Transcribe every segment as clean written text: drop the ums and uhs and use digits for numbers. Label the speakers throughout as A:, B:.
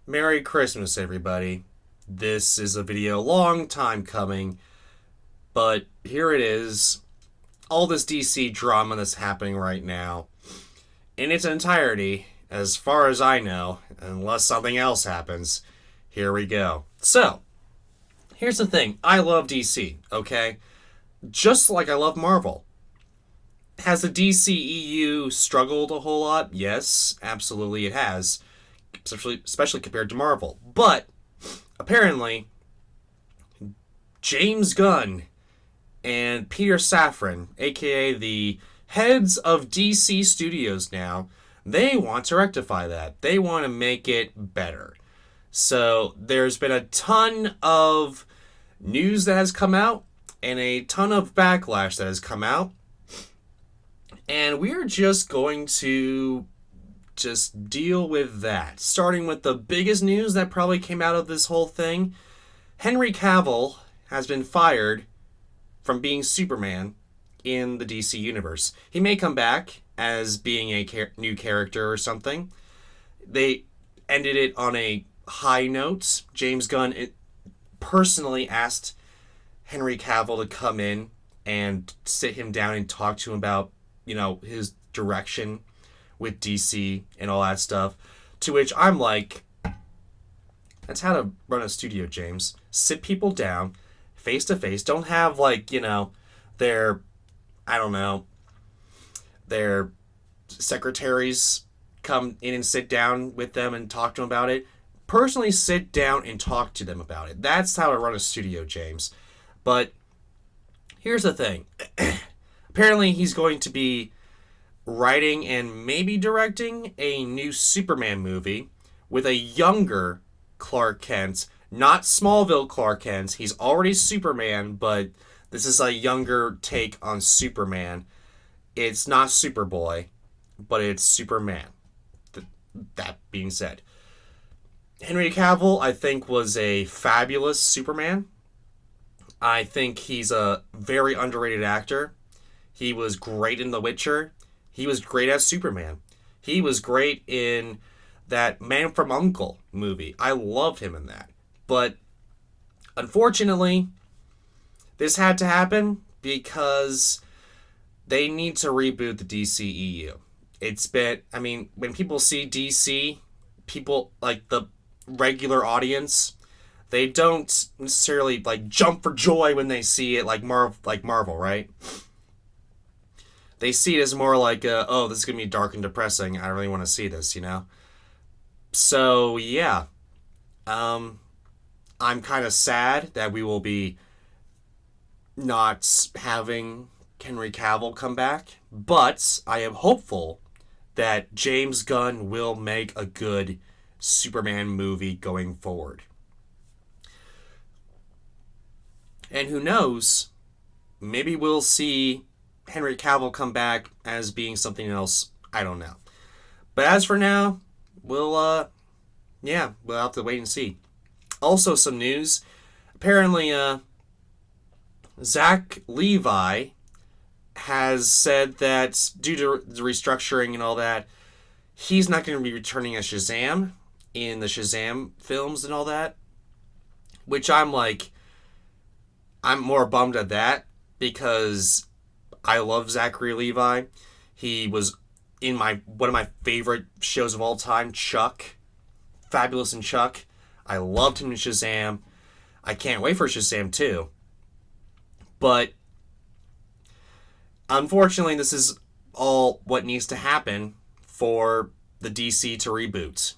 A: Merry Christmas, everybody. This is a video long time coming, but here it is. All this DC drama that's happening right now, in its entirety, as far as I know, unless something else happens, here we go. So, here's the thing. I love DC, okay? Just like I love Marvel. Has the DCEU struggled a whole lot? Yes, absolutely it has. Especially compared to Marvel. But, apparently, James Gunn and Peter Safran, aka the heads of DC Studios now, they want to rectify that. They want to make it better. So, there's been a ton of news that has come out, and a ton of backlash that has come out. And we're just going to just deal with that. Starting with the biggest news that probably came out of this whole thing. Henry Cavill has been fired from being Superman in the DC universe. He may come back as being a new character or something. They ended it on a high note. James Gunn personally asked Henry Cavill to come in and sit him down and talk to him about, his direction with DC and all that stuff. To which I'm like, that's how to run a studio, James. Sit people down, face to face. Don't have, their secretaries come in and sit down with them and talk to them about it. Personally sit down and talk to them about it. That's how to run a studio, James. But here's the thing. Apparently he's going to be writing and maybe directing a new Superman movie with a younger Clark Kent. Not Smallville Clark Kent. He's already Superman, but this is a younger take on Superman. It's not Superboy, but it's Superman. That being said, Henry Cavill, I think, was a fabulous Superman. I think he's a very underrated actor. He was great in The Witcher. He was great as Superman. He was great in that Man from U.N.C.L.E. movie. I loved him in that. But, unfortunately, this had to happen because they need to reboot the DCEU. It's been, when people see DC, people, like the regular audience, they don't necessarily, jump for joy when they see it like Marvel, right? They see it as more like, this is going to be dark and depressing. I don't really want to see this, So, yeah. I'm kind of sad that we will be not having Henry Cavill come back. But I am hopeful that James Gunn will make a good Superman movie going forward. And who knows, maybe we'll see Henry Cavill come back as being something else. I don't know. But as for now, we'll have to wait and see. Also, some news. Apparently, Zach Levi has said that due to the restructuring and all that, he's not going to be returning as Shazam in the Shazam films and all that. Which I'm more bummed at that because I love Zachary Levi. He was in one of my favorite shows of all time, Chuck. Fabulous in Chuck. I loved him in Shazam. I can't wait for Shazam 2. But unfortunately, this is all what needs to happen for the DC to reboot,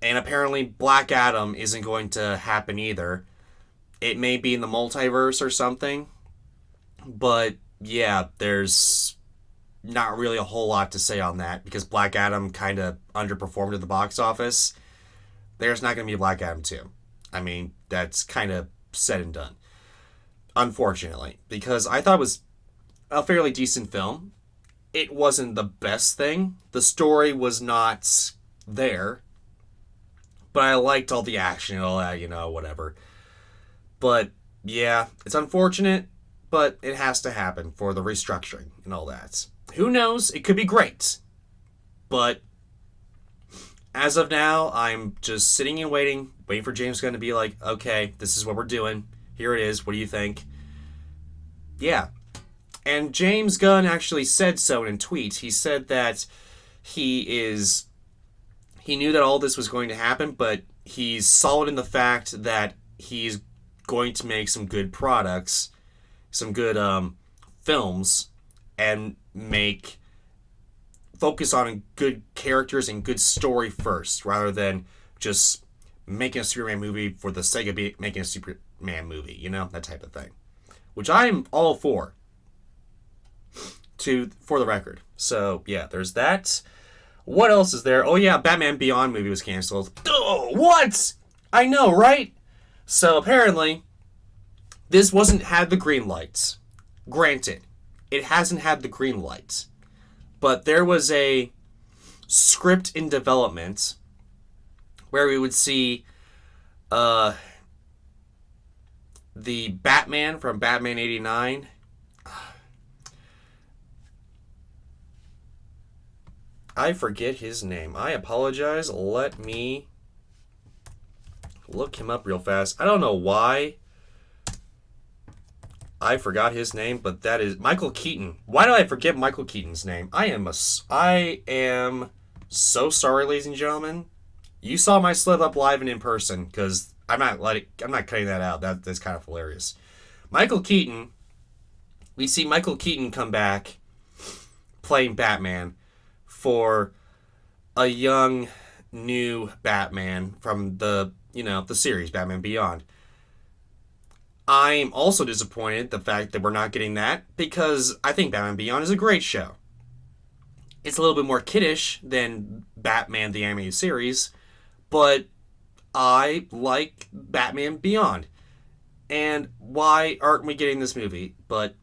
A: And apparently Black Adam isn't going to happen either. It may be in the multiverse or something. But, yeah, there's not really a whole lot to say on that because Black Adam kind of underperformed at the box office. There's not going to be Black Adam 2. That's kind of said and done. Unfortunately. Because I thought it was a fairly decent film. It wasn't the best thing. The story was not there. But I liked all the action and all that, whatever. But, yeah, it's unfortunate. But it has to happen for the restructuring and all that. Who knows? It could be great. But as of now, I'm just sitting and waiting for James Gunn to be like, okay, this is what we're doing. Here it is. What do you think? Yeah. And James Gunn actually said so in tweets. He said that he knew that all this was going to happen, but he's solid in the fact that he's going to make some good products, some good films, and focus on good characters and good story first, rather than just making a Superman movie for the sake of making a Superman movie, that type of thing. Which I'm all for the record. So, yeah, there's that. What else is there? Oh, yeah, Batman Beyond movie was canceled. Oh, what? I know, right? So, apparently, this wasn't had the green lights. Granted, it hasn't had the green lights. But there was a script in development where we would see the Batman from Batman 89. I forget his name. I apologize. Let me look him up real fast. I don't know why I forgot his name, but that is Michael Keaton. Why do I forget Michael Keaton's name? I am so sorry, ladies and gentlemen. You saw my slip up live and in person, because I'm not cutting that out. That's kind of hilarious. Michael Keaton. We see Michael Keaton come back playing Batman for a young new Batman from the series Batman Beyond. I'm also disappointed the fact that we're not getting that, because I think Batman Beyond is a great show. It's a little bit more kiddish than Batman the Animated Series, but I like Batman Beyond. And why aren't we getting this movie? But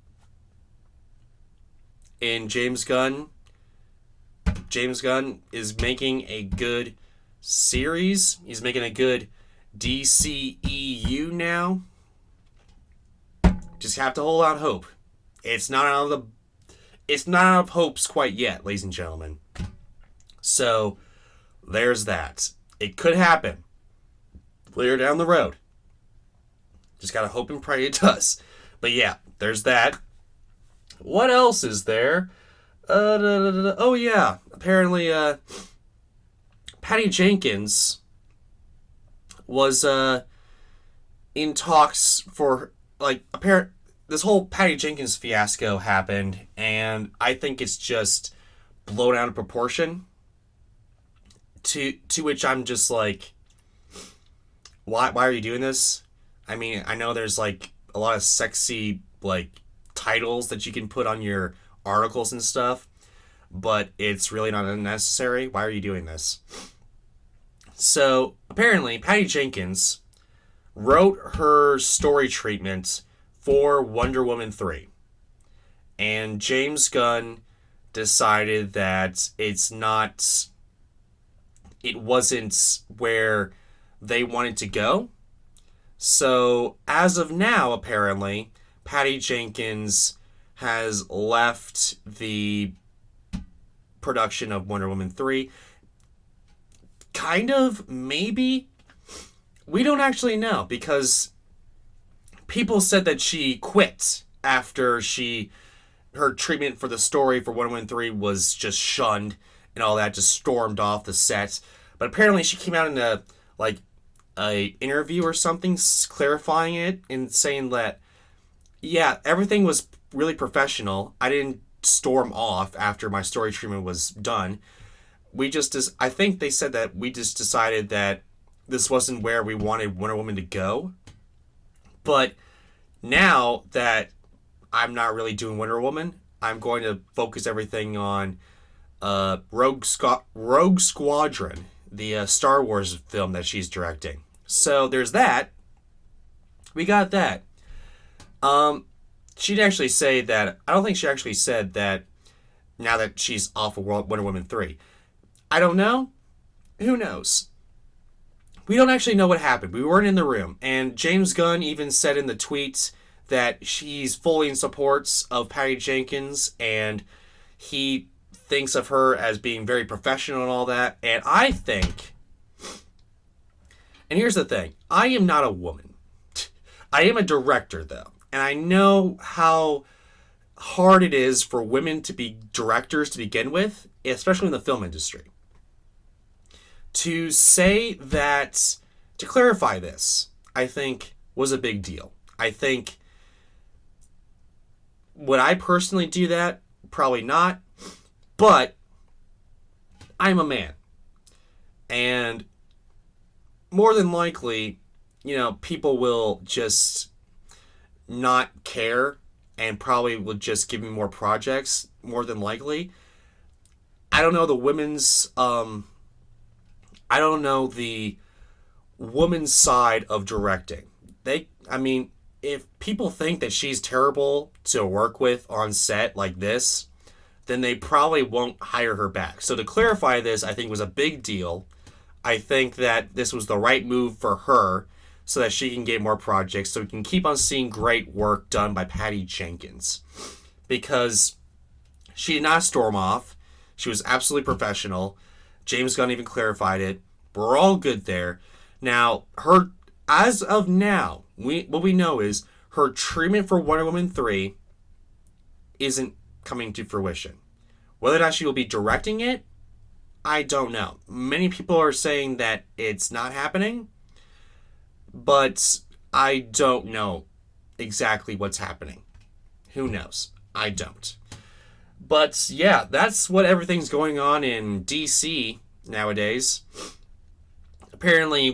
A: in James Gunn is making a good series. He's making a good DCEU now. Just have to hold out hope. It's not out of hopes quite yet, ladies and gentlemen. So there's that. It could happen later down the road. Just gotta hope and pray it does. But yeah, there's that. What else is there? Oh yeah, apparently Patty Jenkins was in talks for this whole Patty Jenkins fiasco happened, and I think it's just blown out of proportion. To which I'm just like, why are you doing this? I mean, I know there's a lot of sexy titles that you can put on your articles and stuff, but it's really not unnecessary. Why are you doing this? So apparently Patty Jenkins wrote her story treatment for Wonder Woman 3. And James Gunn decided that it wasn't where they wanted to go. So as of now, apparently, Patty Jenkins has left the production of Wonder Woman 3. Kind of, maybe. We don't actually know, because people said that she quit after her treatment for the story for Wonder Woman 3 was just shunned and all that, just stormed off the set. But apparently she came out in a interview or something clarifying it and saying that, yeah, everything was really professional. I didn't storm off after my story treatment was done. I think they said that we just decided that this wasn't where we wanted Wonder Woman to go. But now that I'm not really doing Wonder Woman, I'm going to focus everything on Rogue Squadron, the Star Wars film that she's directing. So there's that. We got that. She'd actually say that, I don't think she actually said that now that she's off of Wonder Woman 3. I don't know. Who knows? We don't actually know what happened. We weren't in the room. And James Gunn even said in the tweets that she's fully in support of Patty Jenkins, and he thinks of her as being very professional and all that. And I think, and here's the thing, I am not a woman. I am a director, though. And I know how hard it is for women to be directors to begin with, especially in the film industry. To say that, to clarify this, I think was a big deal. I think, would I personally do that? Probably not. But I'm a man. And more than likely, people will just not care and probably will just give me more projects, more than likely. I don't know the woman's side of directing. If people think that she's terrible to work with on set like this, then they probably won't hire her back. So to clarify this, I think was a big deal. I think that this was the right move for her so that she can get more projects, so we can keep on seeing great work done by Patty Jenkins. Because she did not storm off. She was absolutely professional. James Gunn even clarified it. We're all good there. Now, as of now, what we know is her treatment for Wonder Woman 3 isn't coming to fruition. Whether or not she will be directing it, I don't know. Many people are saying that it's not happening, but I don't know exactly what's happening. Who knows? I don't. But yeah, that's what everything's going on in DC nowadays. Apparently,